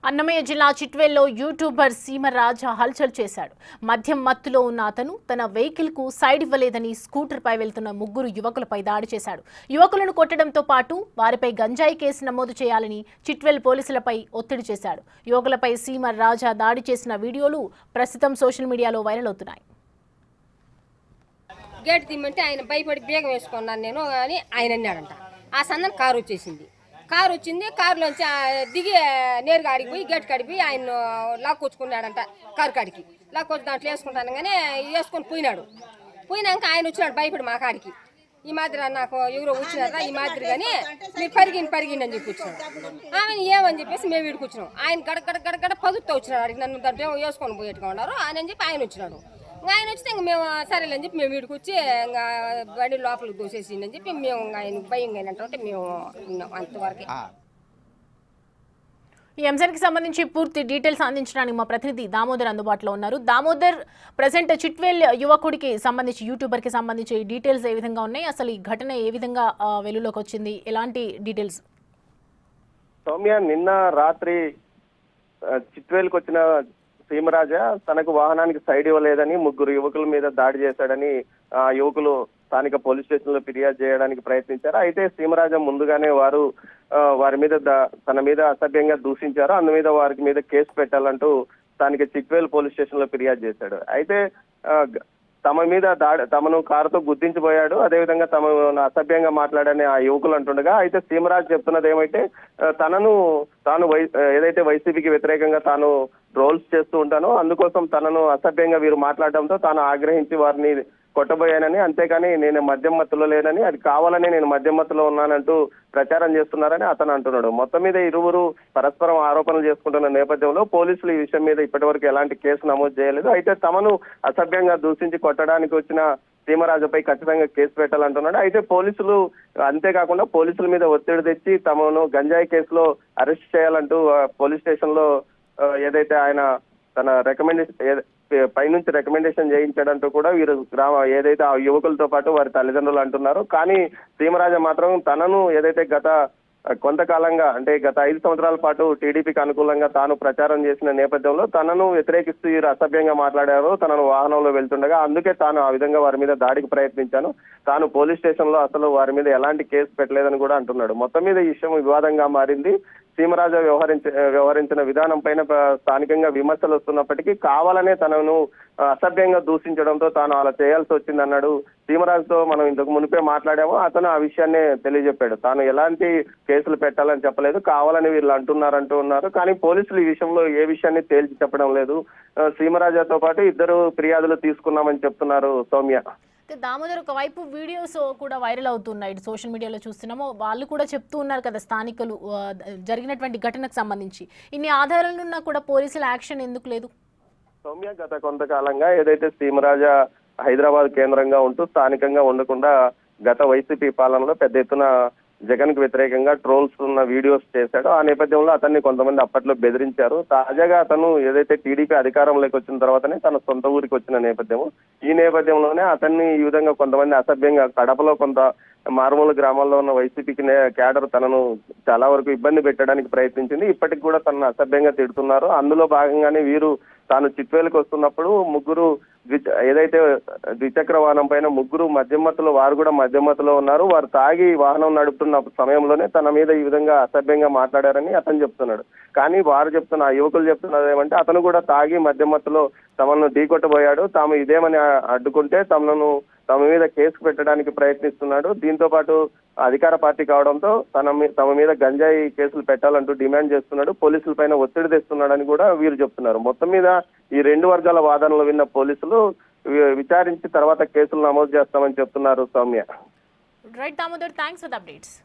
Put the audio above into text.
అన్నమయ్య జిల్లా చిట్వేల్లో యూట్యూబర్ సీమరాజా హల్చల్ చేశాడు. మద్యం మత్తులో ఉన్న అతను తన వెహికల్ కు సైడ్ ఇవ్వలేదని స్కూటర్ పై వెళ్తున్న ముగ్గురు యువకులపై దాడి చేశాడు. యువకులను కొట్టడంతో పాటు వారిపై గంజాయి కేసు నమోదు చేయాలని చిట్వేల్ పోలీసులపై ఒత్తిడి చేశాడు. యువకులపై సీమరాజా దాడి చేసిన వీడియోలు ప్రస్తుతం సోషల్ మీడియాలో వైరల్ అవుతున్నాయి. గేట్ తీయమంటే ఆయన భయపడి బేగం వేసుకున్నాను నేను అని ఆయన అన్నాడంట. ఆ సందన కారు వచ్చింది. కారులోంచి దిగి నేరుగా ఆడికి పోయి గేట్ కాడికి పోయి ఆయన లాక్కొచ్చుకున్నాడంట. కారు కాడికి లాక్కొచ్చి దాంట్లో వేసుకుంటాను కానీ వేసుకొని పోయినాక ఆయన వచ్చినాడు భయపడి మా కాడికి. ఈ మాదిరి నాకు ఎవరో వచ్చినారా ఈ మాదిరి కానీ మీరు పరిగిండి అని చెప్పి వచ్చినాడు. ఆమె ఏమని చెప్పేసి మేము వీడికి వచ్చినాం. ఆయన గడ పదుతో వచ్చినాడు. అడిగి నన్ను దాంట్లో వేసుకొని పోయేట్టుగా ఉన్నారు అని చెప్పి ఆయన వచ్చినాడు. ఆయన వచ్చితే ఇంక మేము సరేలేని చెప్పి మేము వీడికి వచ్చి ఇంకా బండి లోపలికి దూసేసిందని చెప్పి మేము ఆయన భయంగా అయినట్టు మేము ఉన్నాం అంతవరకు. ఈ అంశానికి సంబంధించి పూర్తి డీటెయిల్స్ అందించడానికి మా ప్రతినిధి దామోదర్ అందుబాటులో ఉన్నారు. దామోదర్, ప్రజెంట్ చిట్వేల్ యువకుడికి సంబంధించి యూట్యూబర్కి సంబంధించి డీటెయిల్స్ ఏ విధంగా ఉన్నాయి, అసలు ఈ ఘటన ఏ విధంగా వెలుగులోకి వచ్చింది, ఎలాంటి డీటెయిల్స్? సౌమ్య, నిన్న రాత్రి చిట్వేల్కి వచ్చిన సీమరాజా తనకు వాహనానికి సైడ్ ఇవ్వలేదని ముగ్గురు యువకుల మీద దాడి చేశాడని యువకులు స్థానిక పోలీస్ స్టేషన్ లో ఫిర్యాదు చేయడానికి ప్రయత్నించారు. అయితే సీమరాజా ముందుగానే వారి మీద తన మీద అసభ్యంగా దూషించారు. అందుమీద వారి మీద కేసు పెట్టాలంటూ స్థానిక చిట్వేల్ పోలీస్ స్టేషన్ లో ఫిర్యాదు చేశాడు. అయితే తమను కారుతో గుర్తించిపోయాడు, అదేవిధంగా తమను అసభ్యంగా మాట్లాడని ఆ యువకులు అంటుండగా, అయితే సీమరాజ్ చెప్తున్నది ఏమైతే తాను ఏదైతే వైసీపీకి వ్యతిరేకంగా తాను రోల్స్ చేస్తూ ఉంటానో అందుకోసం తనను అసభ్యంగా వీరు మాట్లాడడంతో తాను ఆగ్రహించి వారిని కొట్టబోయానని, అంతేకాని నేను మద్యం మత్తులో లేనని, అది కావాలని నేను మద్యం మత్తులో ఉన్నానంటూ ప్రచారం చేస్తున్నారని అతను అంటున్నాడు. మొత్తం మీద ఇరువురు పరస్పరం ఆరోపణలు చేసుకుంటున్న నేపథ్యంలో పోలీసులు ఈ విషయం మీద ఇప్పటివరకు ఎలాంటి కేసు నమోదు చేయలేదు. అయితే తమను అసభ్యంగా దూషించి కొట్టడానికి వచ్చిన సీమరాజుపై ఖచ్చితంగా కేసు పెట్టాలంటున్నాడు. అయితే పోలీసులు అంతేకాకుండా పోలీసుల మీద ఒత్తిడి తెచ్చి తమను గంజాయి కేసులో అరెస్ట్ చేయాలంటూ పోలీస్ స్టేషన్ లో ఏదైతే ఆయన తన పైనుంచి రికమెండేషన్ చేయించాడంటూ కూడా వీరు ఏదైతే ఆ యువకులతో పాటు వారి తల్లిదండ్రులు అంటున్నారు. కానీ సీమరాజా మాత్రం తనను ఏదైతే కొంతకాలంగా అంటే గత 5 సంవత్సరాల పాటు టీడీపీకి అనుకూలంగా తాను ప్రచారం చేసిన నేపథ్యంలో తనను వ్యతిరేకిస్తూ వీరు అసభ్యంగా మాట్లాడారు. తనను వాహనంలో వెళ్తుండగా అందుకే తాను ఆ విధంగా వారి మీద దాడికి ప్రయత్నించాను. తాను పోలీస్ స్టేషన్ లో అసలు వారి మీద ఎలాంటి కేసు పెట్టలేదని కూడా అంటున్నాడు. మొత్తం మీద ఈ విషయం వివాదంగా మారింది. సీమరాజా వ్యవహరించిన విధానం పైన స్థానికంగా విమర్శలు వస్తున్నప్పటికీ కావాలనే తనను అసభ్యంగా దూషించడంతో తాను అలా చేయాల్సి వచ్చిందన్నాడు. సీమరాజుతో మనం ఇంతకు మునిపే మాట్లాడామో అతను ఆ విషయాన్ని తెలియజెప్పాడు. తాను ఎలాంటి కేసులు పెట్టాలని చెప్పలేదు, కావాలని వీళ్ళు అంటూ ఉన్నారు. కానీ పోలీసులు ఈ విషయంలో ఏ విషయాన్ని తేల్చి చెప్పడం లేదు. సీమరాజాతో పాటు 2 ఫిర్యాదులు తీసుకున్నామని చెప్తున్నారు సౌమ్య. దామోదర్, ఒకవైపు వీడియోస్ కూడా వైరల్ అవుతున్నాయి, సోషల్ మీడియాలో చూస్తున్నాము. వాళ్ళు కూడా చెప్తూ ఉన్నారు కదా, స్థానికులు జరిగినటువంటి ఘటనకు సంబంధించి ఇన్ని ఆధారాలున్నా కూడా పోలీసుల యాక్షన్ ఎందుకు లేదు? సౌమ్య, గత కొంతకాలంగా ఏదైతే సీమరాజా హైదరాబాద్ కేంద్రంగా ఉంటూ స్థానికంగా ఉండకుండా గత వైసీపీ పాలనలో పెద్ద ఎత్తున జగన్ కు వ్యతిరేకంగా ట్రోల్స్ ఉన్న వీడియోస్ చేశాడు. ఆ నేపథ్యంలో అతన్ని కొంతమంది అప్పట్లో బెదిరించారు. తాజాగా అతను ఏదైతే టీడీపీ అధికారంలోకి వచ్చిన తర్వాతనే తన సొంత ఊరికి వచ్చిన నేపథ్యము. ఈ నేపథ్యంలోనే అతన్ని ఈ విధంగా కొంతమంది అసభ్యంగా కడపలో కొంత మారుమూల గ్రామాల్లో ఉన్న వైసీపీకి క్యాడర్ తనను చాలా వరకు ఇబ్బంది పెట్టడానికి ప్రయత్నించింది. ఇప్పటికి కూడా తనను అసభ్యంగా తిడుతున్నారు. అందులో భాగంగానే వీరు తాను చిట్వేలకు వస్తున్నప్పుడు ముగ్గురు ఏదైతే ద్విచక్ర వాహనం పైన ముగ్గురు మద్యమత్తులో వారు కూడా మద్యమత్తులో ఉన్నారు. వారు తాగి వాహనం నడుపుతున్న సమయంలోనే తన మీద ఈ విధంగా అసభ్యంగా మాట్లాడారని అతను చెప్తున్నాడు. కానీ వారు చెప్తున్న యువకులు చెప్తున్నది ఏమంటే అతను కూడా తాగి మద్యమత్తులో తమను ఢీకొట్టబోయాడు. తాము ఇదేమని అడ్డుకుంటే తమ మీద కేసు పెట్టడానికి ప్రయత్నిస్తున్నాడు. దీంతో పాటు అధికార పార్టీ కావడంతో తమ మీద గంజాయి కేసులు పెట్టాలంటూ డిమాండ్ చేస్తున్నాడు. పోలీసుల పైన ఒత్తిడి తెస్తున్నాడని కూడా వీరు చెప్తున్నారు. మొత్తం మీద ఈ 2 వర్గాల వాదనలు విన్న పోలీసులు విచారించి తర్వాత కేసులు నమోదు చేస్తామని చెప్తున్నారు Soumya. Right Damodar, thanks for the updates.